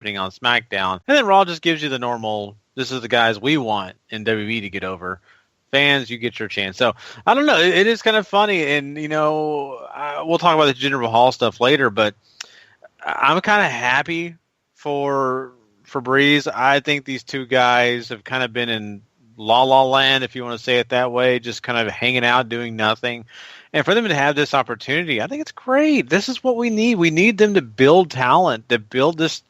happening on SmackDown. And then Raw just gives you the normal, this is the guys we want in WWE to get over. Fans, you get your chance. So, I don't know. It is kind of funny. And, we'll talk about the Jinder Mahal stuff later, but I'm kind of happy for Breeze. I think these two guys have kind of been in la la land, if you want to say it that way, just kind of hanging out, doing nothing. And for them to have this opportunity, I think it's great. This is what we need. We need them to build talent, to build this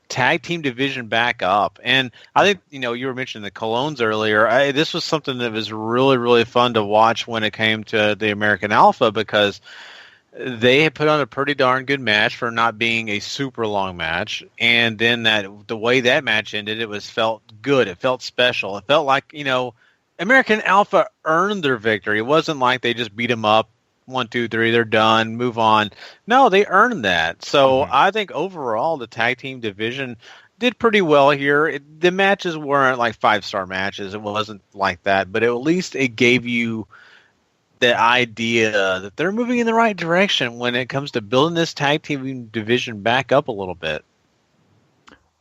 tag team division back up. And I think, you were mentioning the Colognes earlier. This was something that was really, really fun to watch when it came to the American Alpha, because they had put on a pretty darn good match for not being a super long match. And then the way that match ended, felt good. It felt special. It felt like, American Alpha earned their victory. It wasn't like they just beat them up. 1, 2, 3, they're done, move on. No, they earned that. So I think overall the tag team division did pretty well here. The matches weren't like 5-star matches. It wasn't like that. But at least it gave you the idea that they're moving in the right direction when it comes to building this tag team division back up a little bit.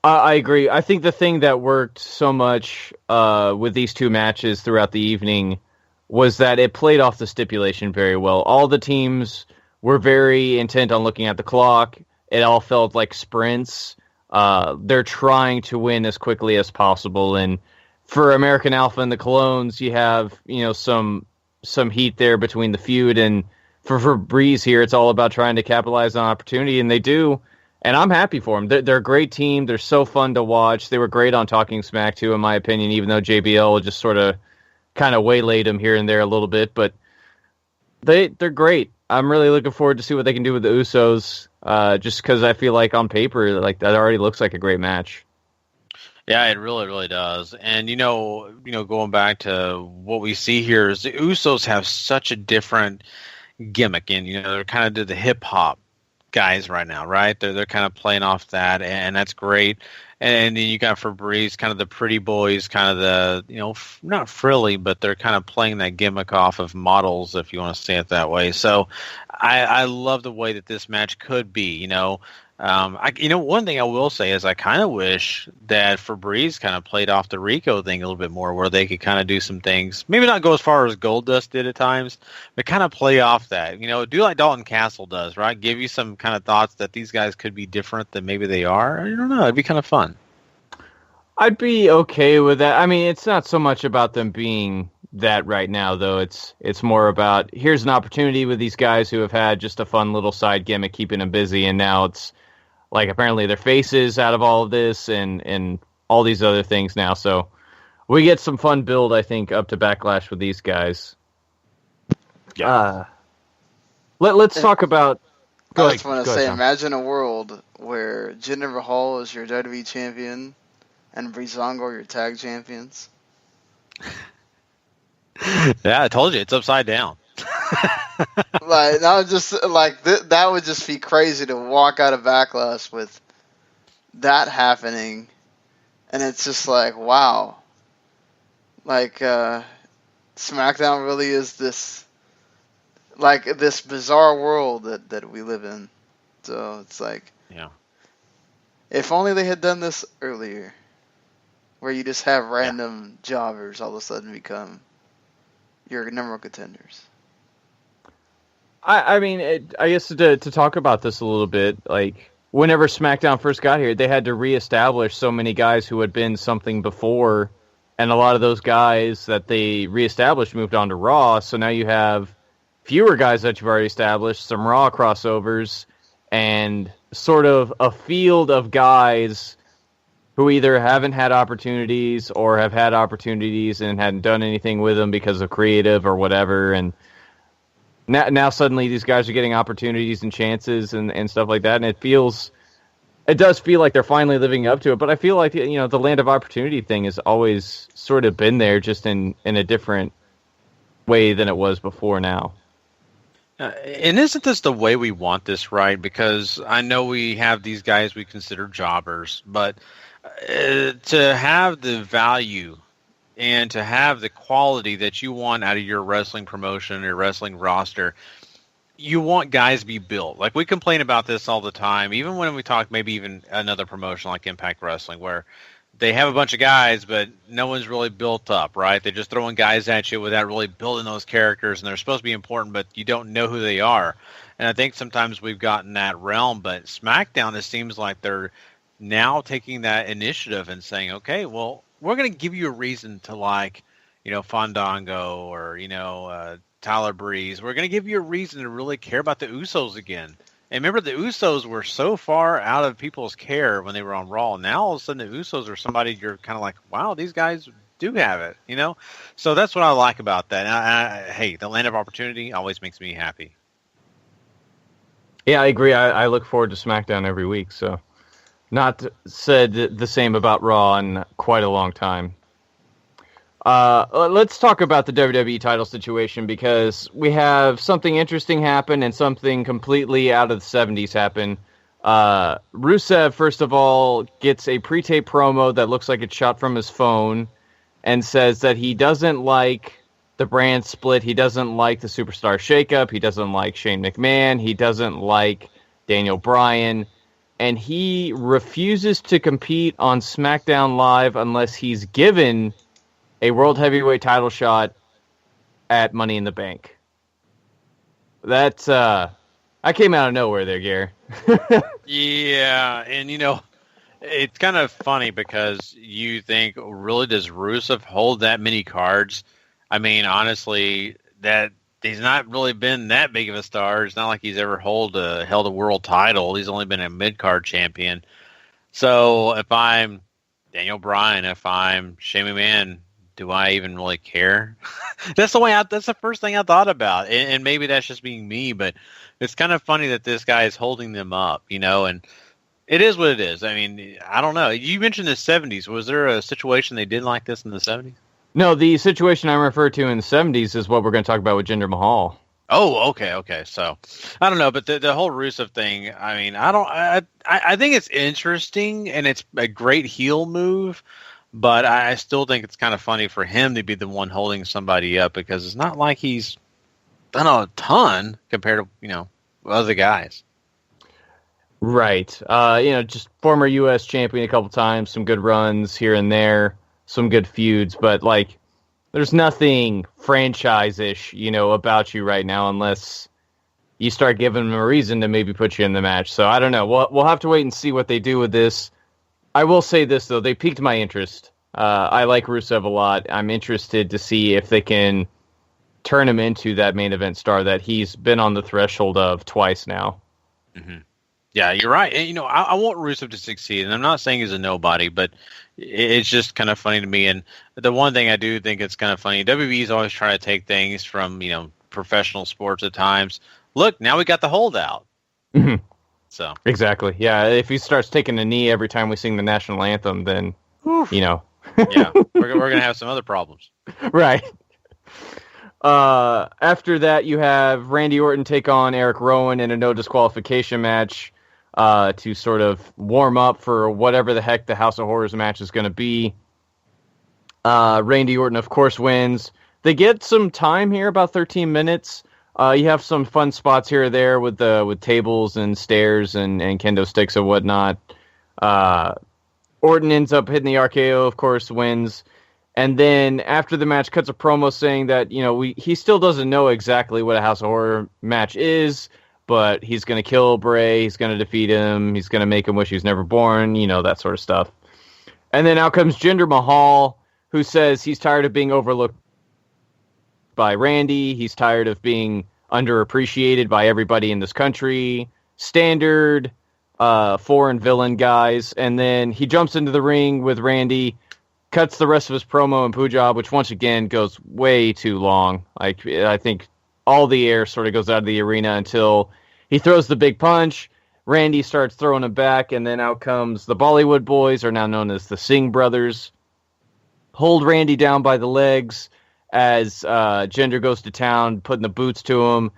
I agree. I think the thing that worked so much with these two matches throughout the evening was that it played off the stipulation very well. All the teams were very intent on looking at the clock. It all felt like sprints. They're trying to win as quickly as possible. And for American Alpha and the Colognes, you have, some heat there between the feud. And for Breeze here, it's all about trying to capitalize on opportunity, and they do. And I'm happy for them. They're a great team. They're so fun to watch. They were great on Talking Smack, too, in my opinion, even though JBL just sort of kind of waylaid them here and there a little bit. But they're great. I'm really looking forward to see what they can do with the Usos, just because I feel like on paper, like that already looks like a great match. Yeah, it really, really does. And, going back to what we see here is the Usos have such a different gimmick. And, they're kind of the hip-hop guys right now, right? They're kind of playing off that, and that's great. And then you got for Breeze, kind of the pretty boys, kind of the, not frilly, but they're kind of playing that gimmick off of models, if you want to say it that way. So I love the way that this match could be, one thing I will say is I kind of wish that Febreze kind of played off the Rico thing a little bit more, where they could kind of do some things, maybe not go as far as Goldust did at times, but kind of play off that, do like Dalton Castle does, right? Give you some kind of thoughts that these guys could be different than maybe they are. I don't know. It'd be kind of fun. I'd be okay with that. I mean, it's not so much about them being that right now, though. It's more about, here's an opportunity with these guys who have had just a fun little side gimmick keeping them busy, and now it's like apparently their faces out of all of this and all these other things now. So we get some fun build, I think, up to Backlash with these guys. Yeah. Let's talk about... I just want to say, imagine a world where Jinder Mahal is your WWE champion and Breezango are your tag champions. Yeah, I told you, it's upside down. Like, not just like that would just be crazy to walk out of Backlash with that happening, and it's just like, wow, like SmackDown really is this bizarre world that we live in. So it's like, yeah, if only they had done this earlier, where you just have random jobbers all of a sudden become your number one contenders. I mean, I guess to talk about this a little bit, like, whenever SmackDown first got here, they had to reestablish so many guys who had been something before, and a lot of those guys that they reestablished moved on to Raw, so now you have fewer guys that you've already established, some Raw crossovers, and sort of a field of guys who either haven't had opportunities or have had opportunities and hadn't done anything with them because of creative or whatever, and now suddenly these guys are getting opportunities and chances and stuff like that, and it does feel like they're finally living up to it, but I feel like, the land of opportunity thing has always sort of been there, just in a different way than it was before now. And isn't this the way we want this, right? Because I know we have these guys we consider jobbers, but to have the value and to have the quality that you want out of your wrestling promotion or wrestling roster, you want guys to be built. Like, we complain about this all the time, even when we talk maybe even another promotion like Impact Wrestling, where they have a bunch of guys, but no one's really built up, right? They're just throwing guys at you without really building those characters, and they're supposed to be important, but you don't know who they are. And I think sometimes we've gotten that realm, but SmackDown, it seems like they're now taking that initiative and saying, okay, well, we're going to give you a reason to like, Fandango or, Tyler Breeze. We're going to give you a reason to really care about the Usos again. And remember, the Usos were so far out of people's care when they were on Raw. Now, all of a sudden, the Usos are somebody you're kind of like, wow, these guys do have it, So that's what I like about that. And hey, the land of opportunity always makes me happy. Yeah, I agree. I look forward to SmackDown every week, so not said the same about Raw in quite a long time. Let's talk about the WWE title situation, because we have something interesting happen and something completely out of the 70s happen. Rusev, first of all, gets a pre-tape promo that looks like it's shot from his phone and says that he doesn't like the brand split. He doesn't like the superstar shakeup. He doesn't like Shane McMahon. He doesn't like Daniel Bryan. And he refuses to compete on SmackDown Live unless he's given a World Heavyweight title shot at Money in the Bank. That's, I came out of nowhere there, Gary. Yeah, and it's kind of funny because you think, really, does Rusev hold that many cards? I mean, honestly, that he's not really been that big of a star. It's not like he's ever held a world title. He's only been a mid-card champion. So if I'm Daniel Bryan, if I'm Shane McMahon, do I even really care? That's the first thing I thought about. And maybe that's just being me, but it's kind of funny that this guy is holding them up, and it is what it is. I mean, I don't know. You mentioned the 70s. Was there a situation they did like this in the 70s? No, the situation I refer to in the 70s is what we're going to talk about with Jinder Mahal. Oh, okay. So, I don't know, but the whole Rusev thing, I mean, I think it's interesting, and it's a great heel move, but I still think it's kind of funny for him to be the one holding somebody up, because it's not like he's done a ton compared to, other guys. Right. Just former U.S. champion a couple times, some good runs here and there, some good feuds, but, there's nothing franchise-ish, about you right now, unless you start giving them a reason to maybe put you in the match. So, I don't know. We'll have to wait and see what they do with this. I will say this, though. They piqued my interest. I like Rusev a lot. I'm interested to see if they can turn him into that main event star that he's been on the threshold of twice now. Mm-hmm. Yeah, you're right. And, I want Rusev to succeed, and I'm not saying he's a nobody, but it's just kind of funny to me. And the one thing I do think it's kind of funny, WWE's always trying to take things from, professional sports at times. Look, now we got the holdout. Mm-hmm. So exactly. Yeah, if he starts taking a knee every time we sing the national anthem, then, yeah, we're going to have some other problems. Right. After that, you have Randy Orton take on Eric Rowan in a no disqualification match to sort of warm up for whatever the heck the House of Horrors match is going to be. Randy Orton, of course, wins. They get some time here, about 13 minutes. You have some fun spots here or there with tables and stairs and kendo sticks and whatnot. Orton ends up hitting the RKO, of course, wins. And then after the match, cuts a promo saying that, he still doesn't know exactly what a House of Horror match is, but he's going to kill Bray, he's going to defeat him, he's going to make him wish he was never born, that sort of stuff. And then out comes Jinder Mahal, who says he's tired of being overlooked by Randy, he's tired of being underappreciated by everybody in this country, standard foreign villain guys. And then he jumps into the ring with Randy, cuts the rest of his promo in Punjab, which once again goes way too long. I think all the air sort of goes out of the arena until he throws the big punch. Randy starts throwing him back, and then out comes the Bollywood Boys, are now known as the Singh Brothers. Hold Randy down by the legs as Jinder goes to town, putting the boots to him.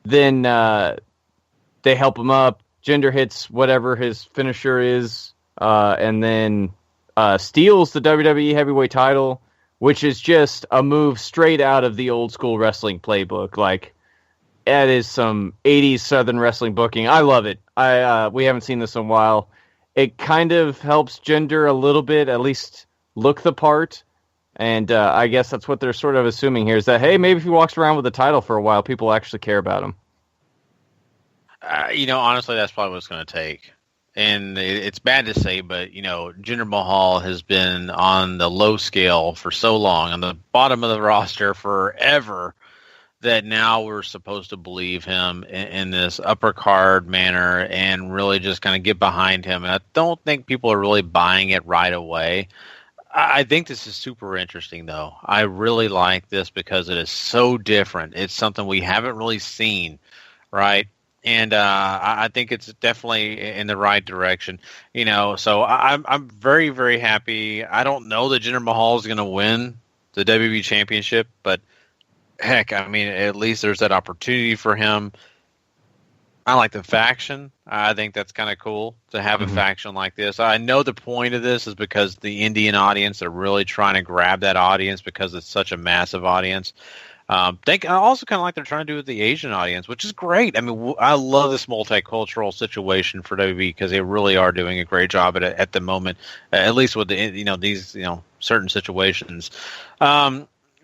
Then they help him up. Jinder hits whatever his finisher is, and then steals the WWE Heavyweight title, which is just a move straight out of the old school wrestling playbook. that is some 80s Southern wrestling booking. I love it. We haven't seen this in a while. It kind of helps Jinder a little bit, at least look the part. And I guess that's what they're sort of assuming here, is that, hey, maybe if he walks around with the title for a while, people actually care about him. Honestly, that's probably what it's going to take. And it's bad to say, but, Jinder Mahal has been on the low scale for so long, on the bottom of the roster forever, that now we're supposed to believe him in this upper card manner and really just kind of get behind him. And I don't think people are really buying it right away. I think this is super interesting, though. I really like this because it is so different. It's something we haven't really seen, right? And I think it's definitely in the right direction, So I'm very, very happy. I don't know that Jinder Mahal is going to win the WWE Championship, but heck, I mean, at least there's that opportunity for him. I like the faction. I think that's kind of cool to have a faction like this. I know the point of this is because the Indian audience are really trying to grab that audience because it's such a massive audience. I also kind of like they're trying to do with the Asian audience, which is great. I mean, I love this multicultural situation for WWE because they really are doing a great job at the moment, at least with these certain situations.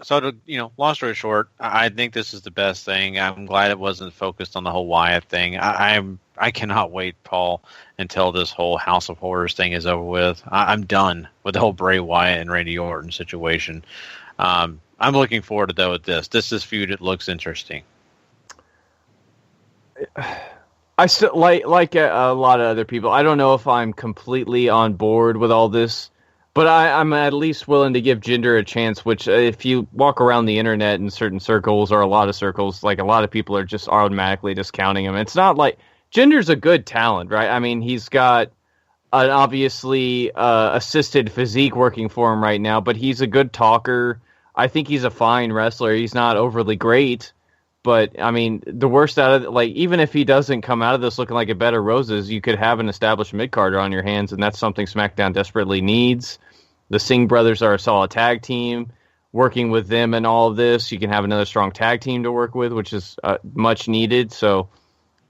So to long story short, I think this is the best thing. I'm glad it wasn't focused on the whole Wyatt thing. I cannot wait, Paul, until this whole House of Horrors thing is over with. I'm done with the whole Bray Wyatt and Randy Orton situation. I'm looking forward to, though, at this. This feud, it looks interesting. I still like a lot of other people. I don't know if I'm completely on board with all this, but I'm at least willing to give Jinder a chance, which if you walk around the internet in certain circles or a lot of circles, like a lot of people are just automatically discounting him. It's not like Jinder's a good talent, right? I mean, he's got an obviously assisted physique working for him right now, but he's a good talker. I think he's a fine wrestler. He's not overly great, but I mean, the worst out of it, like, even if he doesn't come out of this looking like a bed of roses, you could have an established mid-carder on your hands, and that's something SmackDown desperately needs. The Singh brothers are a solid tag team. Working with them and all of this, you can have another strong tag team to work with, which is much needed. So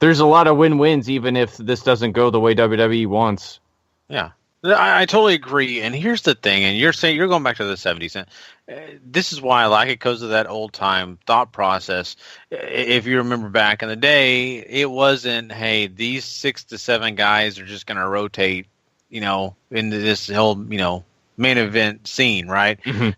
there's a lot of win-wins, even if this doesn't go the way WWE wants. Yeah. I totally agree. And here's the thing, and you're saying you're going back to the 70s. This is why I like it, because of that old time thought process. If you remember back in the day, it wasn't, hey, these 6 to 7 guys are just going to rotate, into this whole, main event scene, right? Mm-hmm.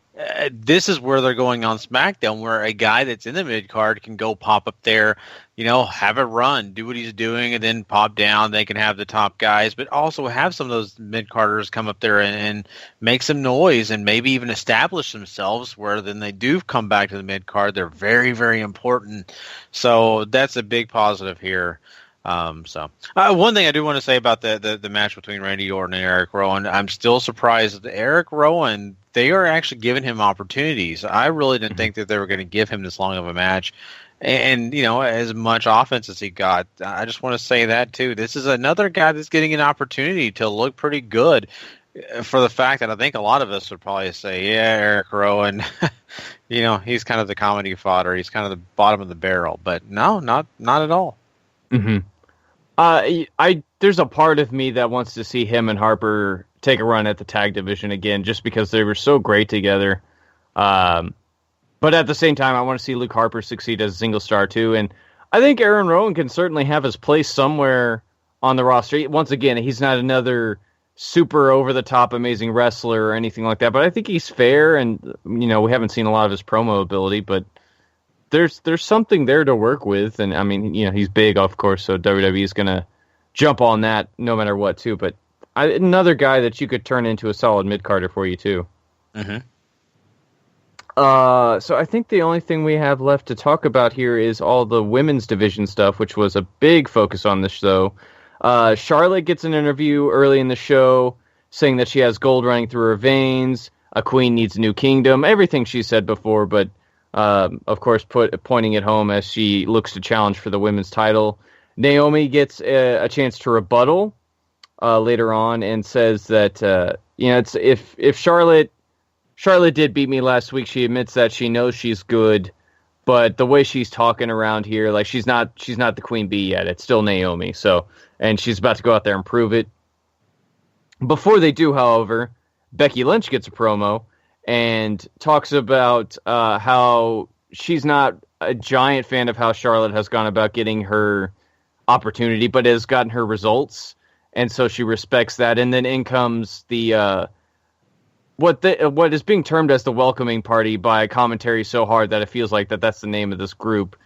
This is where they're going on SmackDown, where a guy that's in the mid card can go pop up there, have a run, do what he's doing, and then pop down. They can have the top guys, but also have some of those mid carders come up there and make some noise and maybe even establish themselves, where then they do come back to the mid card. They're very, very important. So that's a big positive here. One thing I do want to say about the match between Randy Orton and Eric Rowan, I'm still surprised that Eric Rowan, they are actually giving him opportunities. I really didn't think that they were going to give him this long of a match. And, as much offense as he got, I just want to say that, too. This is another guy that's getting an opportunity to look pretty good, for the fact that I think a lot of us would probably say, yeah, Eric Rowan, he's kind of the comedy fodder. He's kind of the bottom of the barrel. But no, not at all. Mm-hmm. There's a part of me that wants to see him and Harper take a run at the tag division again, just because they were so great together. But at the same time, I want to see Luke Harper succeed as a single star too. And I think Aaron Rowan can certainly have his place somewhere on the roster. Once again, he's not another super over the top amazing wrestler or anything like that, but I think he's fair. And we haven't seen a lot of his promo ability, but there's something there to work with. And I mean, he's big, of course, so WWE is going to jump on that no matter what too. But another guy that you could turn into a solid mid-carder for you too. Mm-hmm. So I think the only thing we have left to talk about here is all the women's division stuff, which was a big focus on this show. Charlotte gets an interview early in the show saying that she has gold running through her veins. A queen needs a new kingdom. Everything she said before, but of course pointing it home as she looks to challenge for the women's title. Naomi gets a chance to rebuttal later on and says that it's if Charlotte did beat me last week, she admits that she knows she's good But the way she's talking around here, like she's not the queen bee yet. It's still Naomi. So, and she's about to go out there and prove it. Before they do, however, Becky Lynch gets a promo and talks about how she's not a giant fan of how Charlotte has gone about getting her opportunity, but has gotten her results, and so she respects that. And then in comes the what is being termed as the welcoming party by commentary so hard that it feels like that's the name of this group.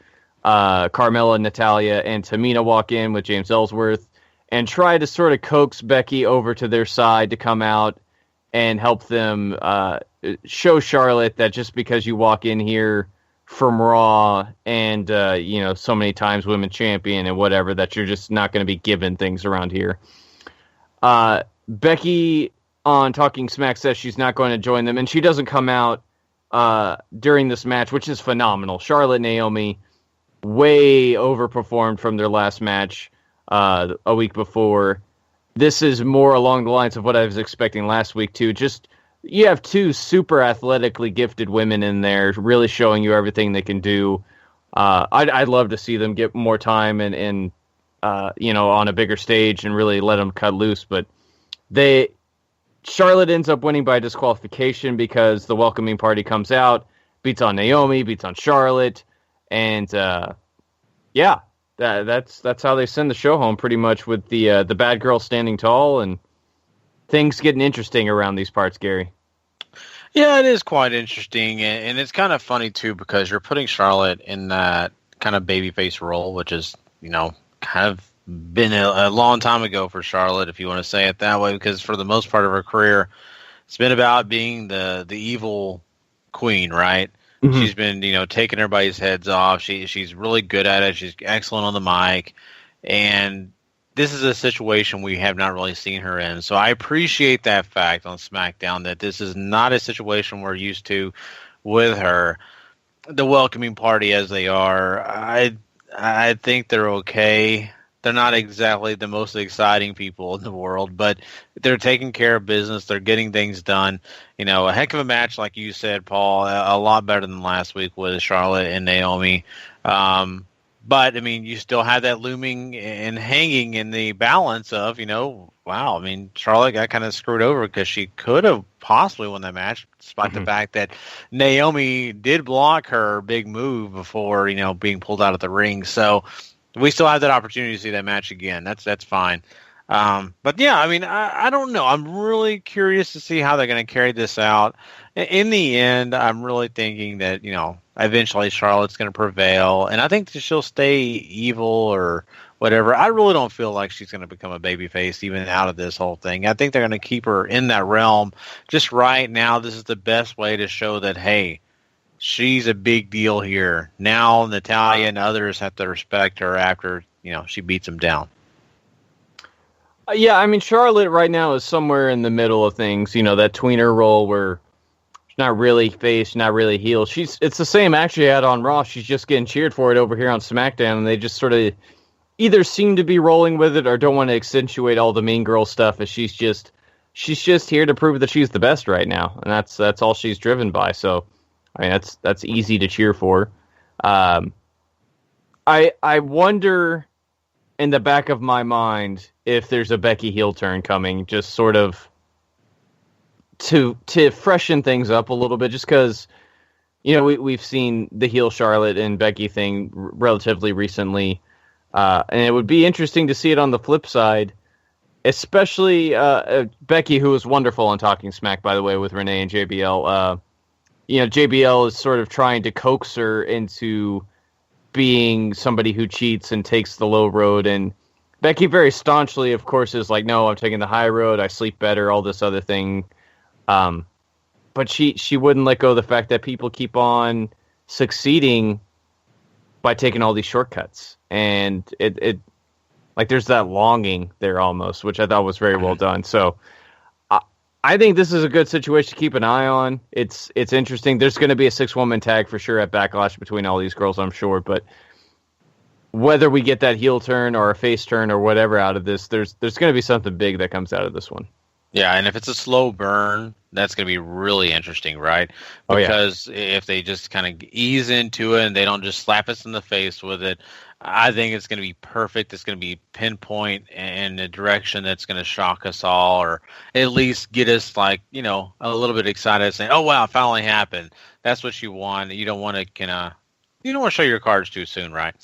Carmella, Natalya, and Tamina walk in with James Ellsworth and try to sort of coax Becky over to their side to come out and help them show Charlotte that just because you walk in here from Raw and, so many times women's champion and whatever, that you're just not going to be given things around here. Becky on Talking Smack says she's not going to join them, and she doesn't come out during this match, which is phenomenal. Charlotte and Naomi way overperformed from their last match a week before. This is more along the lines of what I was expecting last week, too. Just, you have two super athletically gifted women in there, really showing you everything they can do. I'd love to see them get more time and on a bigger stage and really let them cut loose. But Charlotte ends up winning by disqualification because the welcoming party comes out, beats on Naomi, beats on Charlotte, and that's how they send the show home, pretty much, with the bad girl standing tall, and things getting interesting around these parts, Gary. Yeah, it is quite interesting, and it's kind of funny too because you're putting Charlotte in that kind of babyface role, which is kind of been a long time ago for Charlotte, if you want to say it that way, because for the most part of her career, it's been about being the evil queen, right? Mm-hmm. She's been, taking everybody's heads off. She's really good at it. She's excellent on the mic, and this is a situation we have not really seen her in. So I appreciate that fact on SmackDown that this is not a situation we're used to with her. The welcoming party as they are, I think they're okay. They're not exactly the most exciting people in the world, but they're taking care of business. They're getting things done. A heck of a match, like you said, Paul, a lot better than last week with Charlotte and Naomi. But, you still have that looming and hanging in the balance of, wow, Charlotte got kind of screwed over because she could have possibly won that match, despite the fact that Naomi did block her big move before, being pulled out of the ring. So we still have that opportunity to see that match again. That's fine. But yeah, I don't know. I'm really curious to see how they're going to carry this out. In the end, I'm really thinking that, eventually Charlotte's going to prevail, and I think that she'll stay evil or whatever. I really don't feel like she's going to become a babyface even out of this whole thing. I think they're going to keep her in that realm. Just right now, this is the best way to show that, hey, she's a big deal here. Now Natalya and others have to respect her after, she beats them down. Yeah, Charlotte right now is somewhere in the middle of things, that tweener role where she's not really face, not really heel. It's the same actually had on Raw. She's just getting cheered for it over here on SmackDown, and they just sort of either seem to be rolling with it or don't want to accentuate all the Mean Girl stuff, as she's just here to prove that she's the best right now, and that's all she's driven by. So, that's easy to cheer for. I wonder in the back of my mind if there's a Becky heel turn coming, just sort of to freshen things up a little bit, just because, we've seen the heel Charlotte and Becky thing relatively recently, and it would be interesting to see it on the flip side, especially Becky, who was wonderful on Talking Smack, by the way, with Renee and JBL. JBL is sort of trying to coax her into being somebody who cheats and takes the low road, and Becky very staunchly, of course, is like, no, I'm taking the high road, I sleep better, all this other thing. But she wouldn't let go of the fact that people keep on succeeding by taking all these shortcuts. And it like there's that longing there almost, which I thought was very well done. So I think this is a good situation to keep an eye on. It's interesting. There's going to be a 6-woman tag for sure at Backlash between all these girls, I'm sure. But whether we get that heel turn or a face turn or whatever out of this, there's going to be something big that comes out of this one. Yeah, and if it's a slow burn, that's going to be really interesting, right? Oh, yeah. Because if they just kind of ease into it and they don't just slap us in the face with it, I think it's going to be perfect. It's going to be pinpoint in a direction that's going to shock us all, or at least get us like, a little bit excited, saying, "Oh wow, it finally happened." That's what you want. You don't want to you don't want to show your cards too soon, right?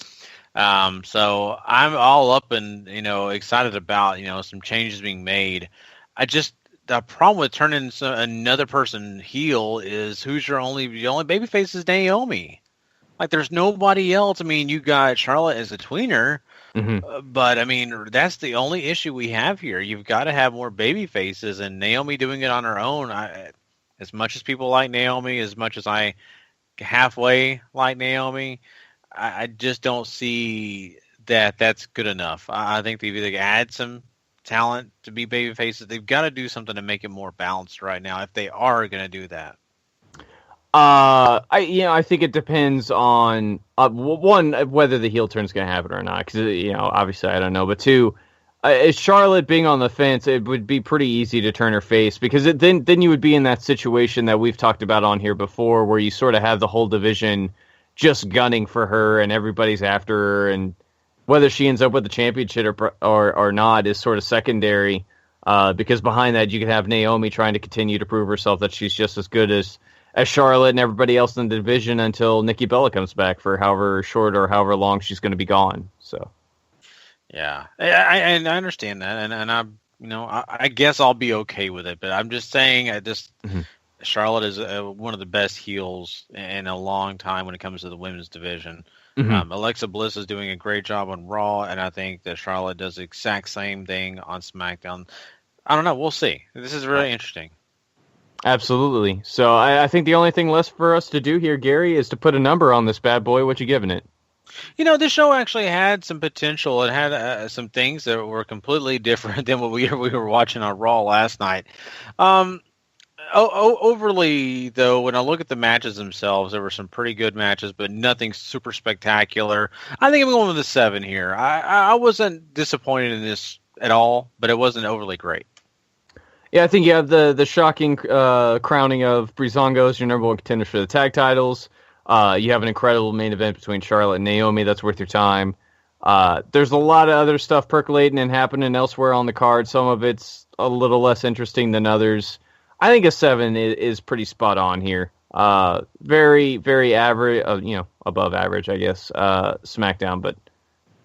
So I'm all up and excited about some changes being made. The problem with turning another person heel is who's the only babyface is Naomi. Like there's nobody else. I mean, you got Charlotte as a tweener, Hmm. but I mean that's the only issue we have here. You've got to have more baby faces, and Naomi doing it on her own. As much as people like Naomi, as much as I halfway like Naomi, I just don't see that that's good enough. I think they've either add some talent to be baby faces. They've got to do something to make it more balanced right now if they are going to do that. I think it depends on one, whether the heel turn is going to happen or not, because obviously I don't know, but two, Charlotte being on the fence, it would be pretty easy to turn her face, because then you would be in that situation that we've talked about on here before, where you sort of have the whole division just gunning for her and everybody's after her, and whether she ends up with the championship or not is sort of secondary, because behind that you could have Naomi trying to continue to prove herself that she's just as good as Charlotte and everybody else in the division until Nikki Bella comes back for however short or however long she's going to be gone. So, yeah, and I understand that, and I guess I'll be okay with it. But I'm just saying, Charlotte is one of the best heels in a long time when it comes to the women's division. Alexa Bliss is doing a great job on Raw, and I think that Charlotte does the exact same thing on SmackDown. I don't know. We'll see. This is really interesting. Absolutely. So I think the only thing left for us to do here, Gary, is to put a number on this bad boy. What you giving it? This show actually had some potential. It had some things that were completely different than what we were watching on Raw last night. Overly, though, when I look at the matches themselves, there were some pretty good matches, but nothing super spectacular. I think I'm going with a 7 here. I wasn't disappointed in this at all, but it wasn't overly great. Yeah, I think you have the shocking crowning of Breezango as your number one contender for the tag titles. You have an incredible main event between Charlotte and Naomi. That's worth your time. There's a lot of other stuff percolating and happening elsewhere on the card. Some of it's a little less interesting than others. I think a 7 is pretty spot on here. Very, very average, above average, I guess, SmackDown, but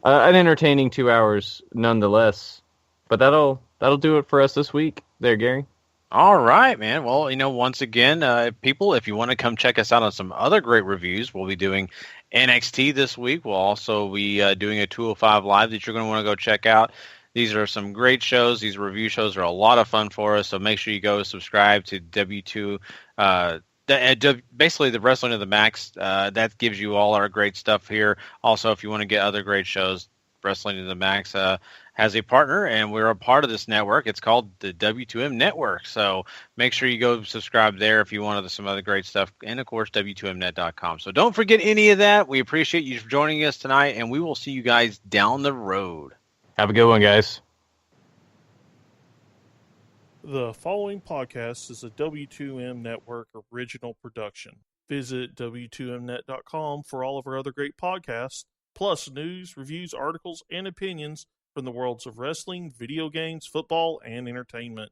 an entertaining 2 hours nonetheless. But that'll do it for us this week. There, Gary. All right, man. Well, once again, people, if you want to come check us out on some other great reviews, we'll be doing NXT this week. We'll also be doing a 205 Live that you're going to want to go check out. These are some great shows. These review shows are a lot of fun for us, so make sure you go subscribe to W2. Basically, the Wrestling of the Max, that gives you all our great stuff here. Also, if you want to get other great shows, Wrestling of the Max has a partner, and we're a part of this network. It's called the W2M Network. So make sure you go subscribe there if you want some other great stuff. And, of course, W2Mnet.com. So don't forget any of that. We appreciate you joining us tonight, and we will see you guys down the road. Have a good one, guys. The following podcast is a W2M Network original production. Visit W2Mnet.com for all of our other great podcasts, plus news, reviews, articles, and opinions from the worlds of wrestling, video games, football, and entertainment.